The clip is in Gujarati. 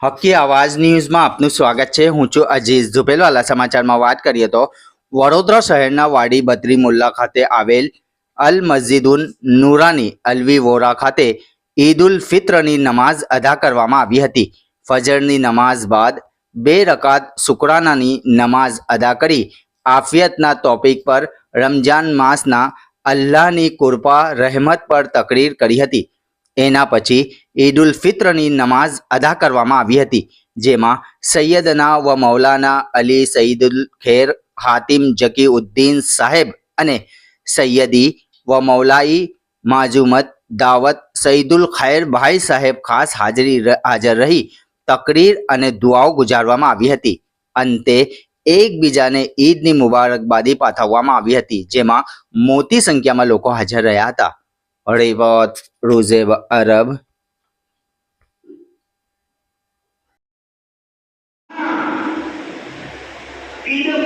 હકી આવાજ ન્યૂઝમાં આપનું સ્વાગત છે। હું છું અજીઝ ઝુપેલવાલા। સમાચારમાં વાત કરીએ તો વડોદરા શહેરના વાડી બત્રી મુલ્લા ખાતે આવેલ અલ મસ્જિદુન નૂરાની અલવી વોરા ખાતે ઈદ ઉલ ફિત્રની નમાઝ અદા કરવામાં આવી હતી। ફજરની નમાઝ બાદ 2 રકાત શુક્રાનાની નમાઝ અદા કરી આફિયતના ટોપિક પર રમજાન માસના અલ્લાહની કૃપા રહેમત પર તકરીર કરી હતી। એના પછી ઈદ ઉલ ફિત્રની નમાઝ અદા કરવામાં આવી હતી, જેમાં સૈયદના વ મૌલાના અલી સઈદુલ ખેર હાતિમ જકી ઉદ્દીન સાહેબ અને સૈયદી વ મૌલાઈ માજુમત દાવત સઈદુલ ખૈર ભાઈ સાહેબ ખાસ હાજર રહી તકરીર અને દુઆઓ ગુજારવામાં આવી હતી। અંતે એકબીજાને ઈદની મુબારકબાદી પાઠવવામાં આવી હતી, જેમાં મોટી સંખ્યામાં લોકો હાજર રહ્યા હતા। रिवॉट रोजे अरब ईद